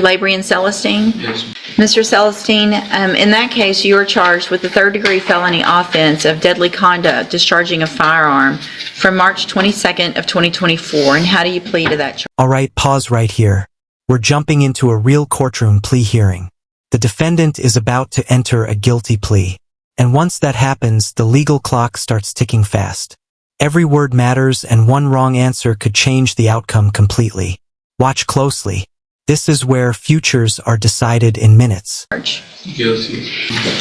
LeBrian Celeststeine? Yes. Mr. Celeststeine, in that case, you are charged with the third-degree felony offense of deadly conduct, discharging a firearm, from March 22nd of 2024. And how do you plead to that charge? All right, pause right here. We're jumping into a real courtroom plea hearing. The defendant is about to enter a guilty plea. And once that happens, the legal clock starts ticking fast. Every word matters, and one wrong answer could change the outcome completely. Watch closely. This is where futures are decided in minutes. Guilty.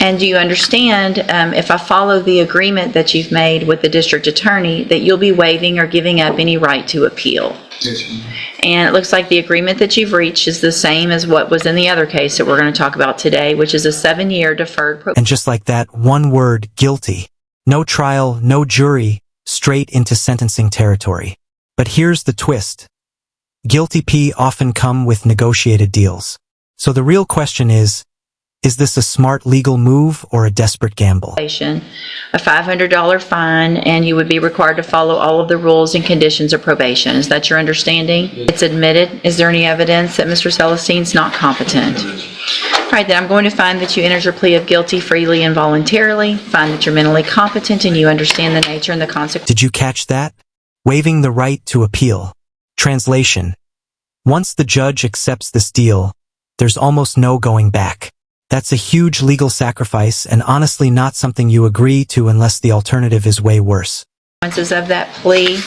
And do you understand, if I follow the agreement that you've made with the district attorney, that you'll be waiving or giving up any right to appeal? Yes, ma'am. And it looks like the agreement that you've reached is the same as what was in the other case that we're going to talk about today, which is a 7-year deferred probation. And just like that, one word, guilty. No trial, no jury, straight into sentencing territory. But here's the twist. Guilty plea often come with negotiated deals. So the real question is this a smart legal move or a desperate gamble? A $500 fine, and you would be required to follow all of the rules and conditions of probation. Is that your understanding? Yes. It's admitted. Is there any evidence that Mr. Celeststeine's not competent? All right, then I'm going to find that you entered your plea of guilty freely and voluntarily, find that you're mentally competent and you understand the nature and the consequences. Did you catch that? Waiving the right to appeal. Translation. Once the judge accepts this deal, there's almost no going back. That's a huge legal sacrifice and honestly not something you agree to unless the alternative is way worse. Of that plea.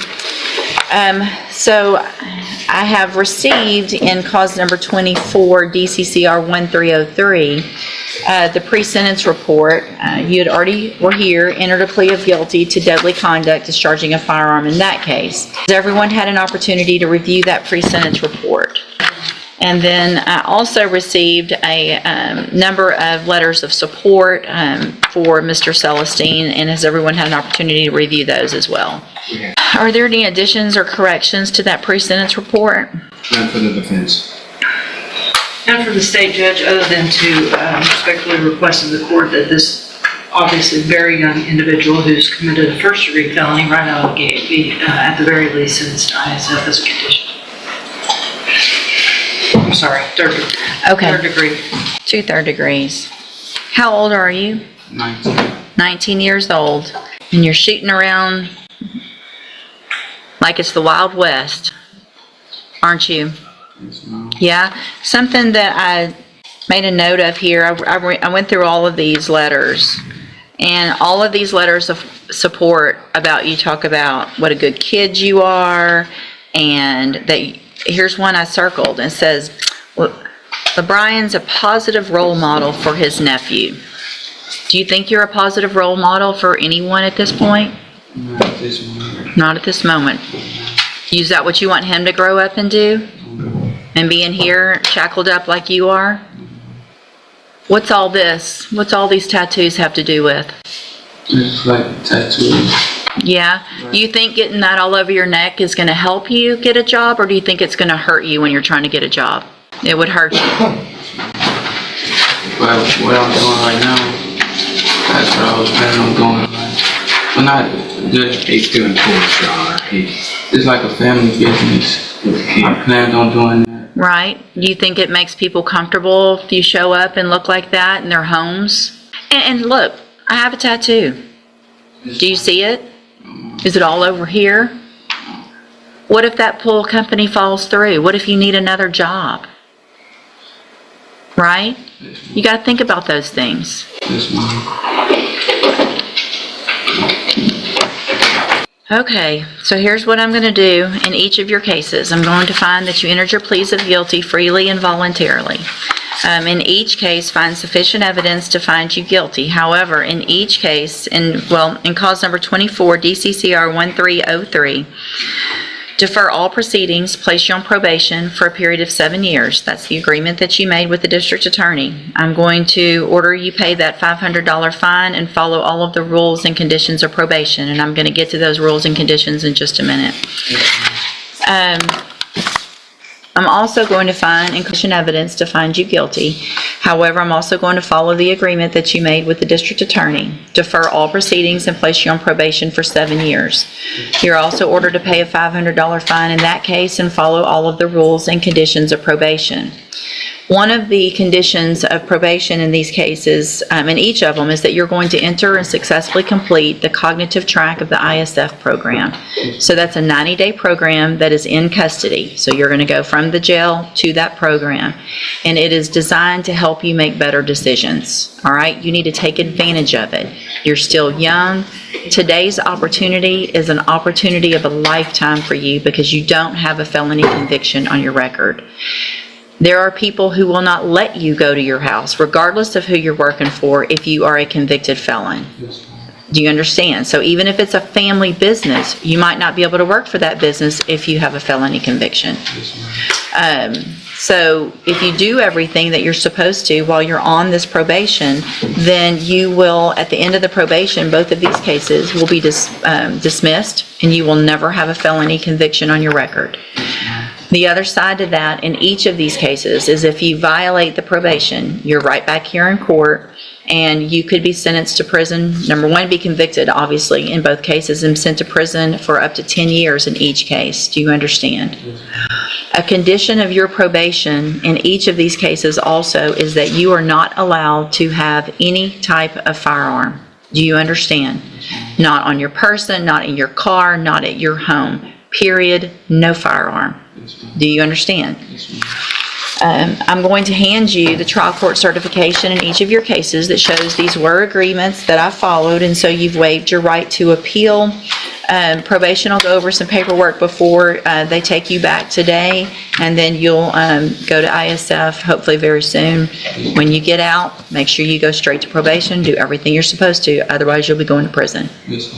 So I have received in cause number 24 DCCR 1303 the pre-sentence report. You had already were here, entered a plea of guilty to deadly conduct, discharging a firearm in that case. Has everyone had an opportunity to review that pre-sentence report? And then I also received a number of letters of support for Mr. Celeststeine, and has everyone had an opportunity to review those as well? Yeah. Are there any additions or corrections to that pre-sentence report? None for the defense. And for the state judge, other than to respectfully request of the court that this obviously very young individual who's committed a first-degree felony right out of the gate be at the very least sentenced to ISF as a condition. I'm sorry, third degree. 2 third degrees. How old are you? 19. 19 years old. And you're shooting around like it's the Wild West, aren't you? Yes, ma'am. Yeah. Something that I made a note of here, I went through all of these letters, and all of these letters of support about you talk about what a good kid you are, and that here's one I circled and says, LeBrian's a positive role model for his nephew. Do you think you're a positive role model for anyone at this point? Not at this moment. Not at this moment. Is that what you want him to grow up and do? And be in here shackled up like you are? What's all this? What's all these tattoos have to do with? It's like tattoos. Yeah? Right. You think getting that all over your neck is going to help you get a job, or do you think it's going to hurt you when you're trying to get a job? It would hurt you. Well, what I'm doing right now, that's what I was planning on doing. But not just doing course, it's like a family business. I planned on doing that. Right? Do you think it makes people comfortable if you show up and look like that in their homes? And look, I have a tattoo. Do you see it? Is it all over here? What if that pool company falls through? What if you need another job? Right? You got to think about those things. Yes, ma'am. Okay, so here's what I'm going to do in each of your cases. I'm going to find that you entered your pleas of guilty freely and voluntarily. In each case, find sufficient evidence to find you guilty. However, in each case, in cause number 24, DCCR 1303, defer all proceedings, place you on probation for a period of 7 years. That's the agreement that you made with the district attorney. I'm going to order you pay that $500 fine and follow all of the rules and conditions of probation. And I'm going to get to those rules and conditions in just a minute. I'm also going to find inclusion evidence to find you guilty. However, I'm also going to follow the agreement that you made with the district attorney. Defer all proceedings and place you on probation for 7 years. You're also ordered to pay a $500 fine in that case and follow all of the rules and conditions of probation. One of the conditions of probation in these cases, in each of them, is that you're going to enter and successfully complete the cognitive track of the ISF program. So that's a 90-day program that is in custody. So you're going to go from the jail to that program. And it is designed to help you make better decisions. All right? You need to take advantage of it. You're still young. Today's opportunity is an opportunity of a lifetime for you because you don't have a felony conviction on your record. There are people who will not let you go to your house, regardless of who you're working for, if you are a convicted felon. Yes, ma'am. Do you understand? So even if it's a family business, you might not be able to work for that business if you have a felony conviction. Yes, ma'am. So if you do everything that you're supposed to while you're on this probation, then you will, at the end of the probation, both of these cases will be dismissed, and you will never have a felony conviction on your record. The other side to that in each of these cases is if you violate the probation, you're right back here in court, and you could be sentenced to prison. Number one, be convicted, obviously, in both cases, and sent to prison for up to 10 years in each case. Do you understand? A condition of your probation in each of these cases also is that you are not allowed to have any type of firearm. Do you understand? Not on your person, not in your car, not at your home. Period. No firearm. Do you understand? I'm going to hand you the trial court certification in each of your cases that shows these were agreements that I followed, and so you've waived your right to appeal. Probation will go over some paperwork before they take you back today, and then you'll go to ISF hopefully very soon. When you get out, make sure you go straight to probation, do everything you're supposed to, otherwise you'll be going to prison. Yes,